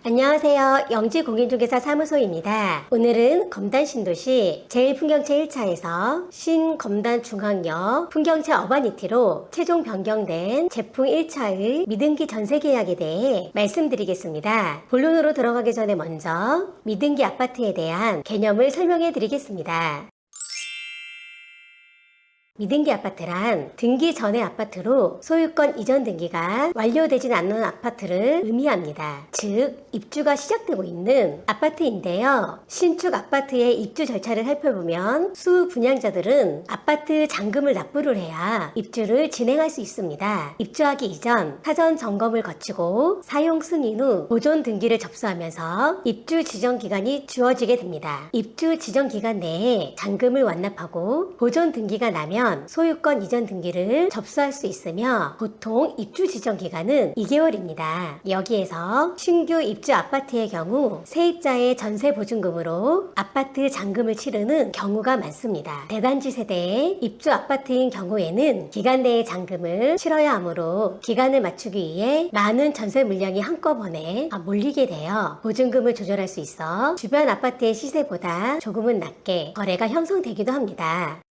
안녕하세요. 영지공인중개사 사무소입니다. 오늘은 검단 신도시 제1풍경채 1차에서 신검단 중앙역 풍경채 어바니티로 최종 변경된 제품 1차의 미등기 전세계약에 대해 말씀드리겠습니다. 본론으로 들어가기 전에 먼저 미등기 아파트에 대한 개념을 설명해 드리겠습니다. 미등기 아파트란 등기 전의 아파트로 소유권 이전 등기가 완료되진 않는 아파트를 의미합니다. 즉, 입주가 시작되고 있는 아파트인데요. 신축 아파트의 입주 절차를 살펴보면 수분양자들은 아파트 잔금을 납부를 해야 입주를 진행할 수 있습니다. 입주하기 이전 사전 점검을 거치고 사용 승인 후 보존 등기를 접수하면서 입주 지정 기간이 주어지게 됩니다. 입주 지정 기간 내에 잔금을 완납하고 보존 등기가 나면 소유권 이전 등기를 접수할 수 있으며 보통 입주 지정 기간은 2개월입니다. 여기에서 신규 입주 아파트의 경우 세입자의 전세 보증금으로 아파트 잔금을 치르는 경우가 많습니다. 대단지 세대의 입주 아파트인 경우에는 기간 내에 잔금을 치러야 하므로 기간을 맞추기 위해 많은 전세 물량이 한꺼번에 몰리게 되어 보증금을 조절할 수 있어 주변 아파트의 시세보다 조금은 낮게 거래가 형성되기도 합니다.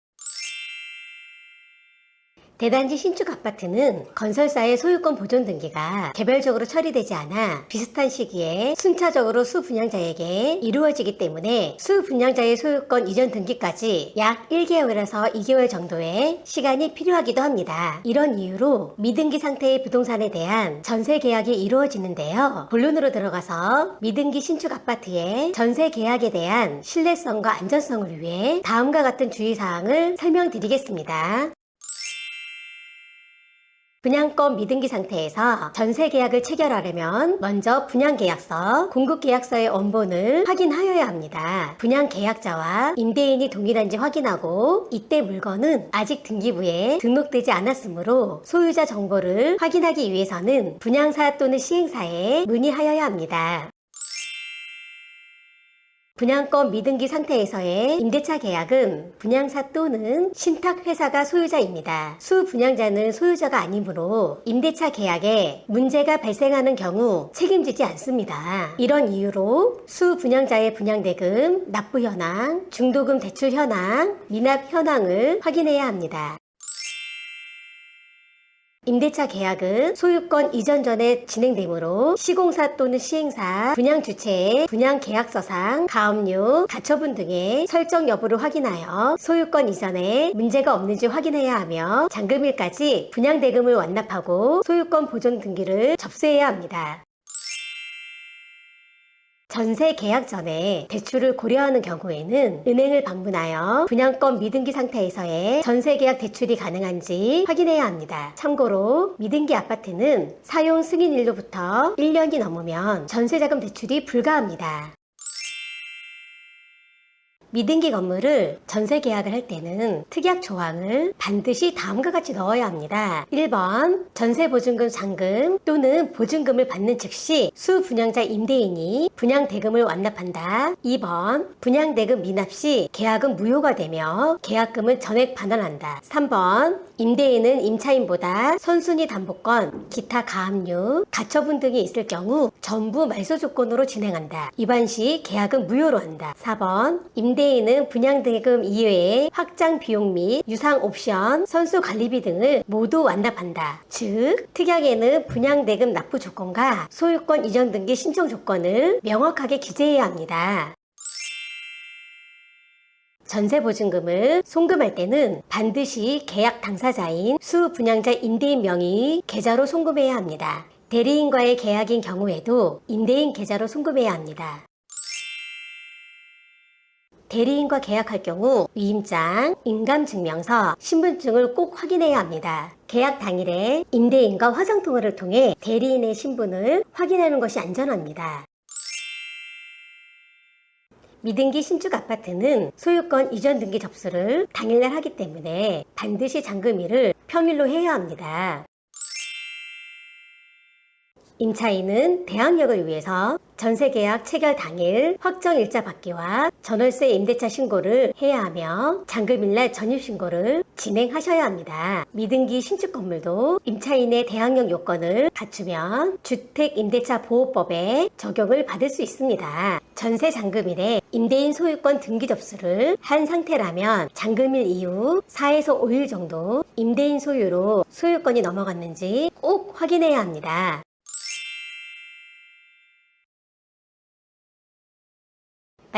대단지 신축 아파트는 건설사의 소유권 보존 등기가 개별적으로 처리되지 않아 비슷한 시기에 순차적으로 수분양자에게 이루어지기 때문에 수분양자의 소유권 이전 등기까지 약 1개월에서 2개월 정도의 시간이 필요하기도 합니다. 이런 이유로 미등기 상태의 부동산에 대한 전세 계약이 이루어지는데요. 본론으로 들어가서 미등기 신축 아파트의 전세 계약에 대한 신뢰성과 안전성을 위해 다음과 같은 주의사항을 설명드리겠습니다. 분양권 미등기 상태에서 전세 계약을 체결하려면 먼저 분양계약서, 공급계약서의 원본을 확인하여야 합니다. 분양계약자와 임대인이 동일한지 확인하고 이때 물건은 아직 등기부에 등록되지 않았으므로 소유자 정보를 확인하기 위해서는 분양사 또는 시행사에 문의하여야 합니다. 분양권 미등기 상태에서의 임대차 계약은 분양사 또는 신탁회사가 소유자입니다. 수분양자는 소유자가 아니므로 임대차 계약에 문제가 발생하는 경우 책임지지 않습니다. 이런 이유로 수분양자의 분양대금, 납부 현황, 중도금 대출 현황, 미납 현황을 확인해야 합니다. 임대차 계약은 소유권 이전 전에 진행되므로 시공사 또는 시행사, 분양주체의 분양계약서상 가압류, 가처분 등의 설정 여부를 확인하여 소유권 이전에 문제가 없는지 확인해야 하며 잔금일까지 분양대금을 완납하고 소유권 보존 등기를 접수해야 합니다. 전세 계약 전에 대출을 고려하는 경우에는 은행을 방문하여 분양권 미등기 상태에서의 전세 계약 대출이 가능한지 확인해야 합니다. 참고로 미등기 아파트는 사용 승인일로부터 1년이 넘으면 전세자금 대출이 불가합니다. 미등기 건물을 전세 계약을 할 때는 특약 조항을 반드시 다음과 같이 넣어야 합니다. 1번 전세보증금 잔금 또는 보증금을 받는 즉시 수분양자 임대인이 분양대금을 완납한다. 2번 분양대금 미납 시 계약은 무효가 되며 계약금은 전액 반환한다. 3번 임대인은 임차인보다 선순위 담보권, 기타 가압류, 가처분 등이 있을 경우 전부 말소 조건으로 진행한다. 위반 시 계약은 무효로 한다. 4번 임대인은 분양대금 이외에 확장 비용 및 유상 옵션, 선수 관리비 등을 모두 완납한다. 즉, 특약에는 분양대금 납부 조건과 소유권 이전 등기 신청 조건을 명확하게 기재해야 합니다. 전세보증금을 송금할 때는 반드시 계약 당사자인 수분양자 임대인 명의 계좌로 송금해야 합니다. 대리인과의 계약인 경우에도 임대인 계좌로 송금해야 합니다. 대리인과 계약할 경우 위임장, 인감증명서, 신분증을 꼭 확인해야 합니다. 계약 당일에 임대인과 화상통화를 통해 대리인의 신분을 확인하는 것이 안전합니다. 미등기 신축 아파트는 소유권 이전 등기 접수를 당일날 하기 때문에 반드시 잔금일을 평일로 해야 합니다. 임차인은 대항력을 위해서 전세계약 체결 당일 확정일자 받기와 전월세 임대차 신고를 해야 하며 잔금일날 전입신고를 진행하셔야 합니다. 미등기 신축 건물도 임차인의 대항력 요건을 갖추면 주택임대차보호법에 적용을 받을 수 있습니다. 전세 잔금일에 임대인 소유권 등기 접수를 한 상태라면 잔금일 이후 4에서 5일 정도 임대인 소유로 소유권이 넘어갔는지 꼭 확인해야 합니다.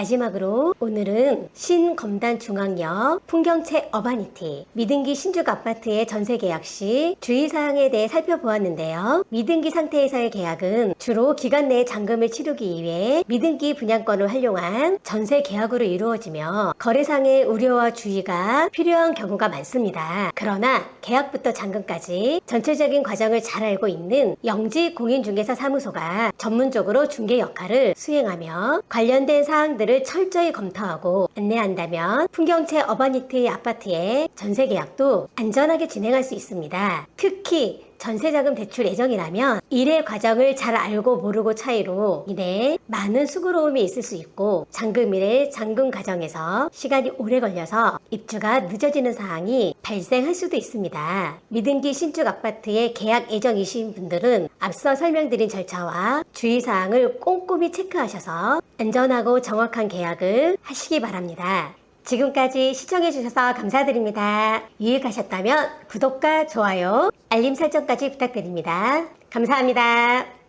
마지막으로 오늘은 신검단중앙역 풍경채 어바니티 미등기 신축 아파트의 전세 계약 시 주의사항에 대해 살펴보았는데요. 미등기 상태에서의 계약은 주로 기간 내에 잔금을 치르기 위해 미등기 분양권을 활용한 전세 계약으로 이루어지며 거래상의 우려와 주의가 필요한 경우가 많습니다. 그러나 계약부터 잔금까지 전체적인 과정을 잘 알고 있는 영지 공인중개사 사무소가 전문적으로 중개 역할을 수행하며 관련된 사항들을 철저히 검토하고 안내한다면 풍경채 어바니티 아파트의 전세 계약도 안전하게 진행할 수 있습니다. 특히 전세자금 대출 예정이라면 일의 과정을 잘 알고 모르고 차이로 인해 많은 수고로움이 있을 수 있고 잔금일의 잔금 과정에서 시간이 오래 걸려서 입주가 늦어지는 사항이 발생할 수도 있습니다. 미등기 신축 아파트의 계약 예정이신 분들은 앞서 설명드린 절차와 주의사항을 꼼꼼히 체크하셔서 안전하고 정확한 계약을 하시기 바랍니다. 지금까지 시청해주셔서 감사드립니다. 유익하셨다면 구독과 좋아요, 알림 설정까지 부탁드립니다. 감사합니다.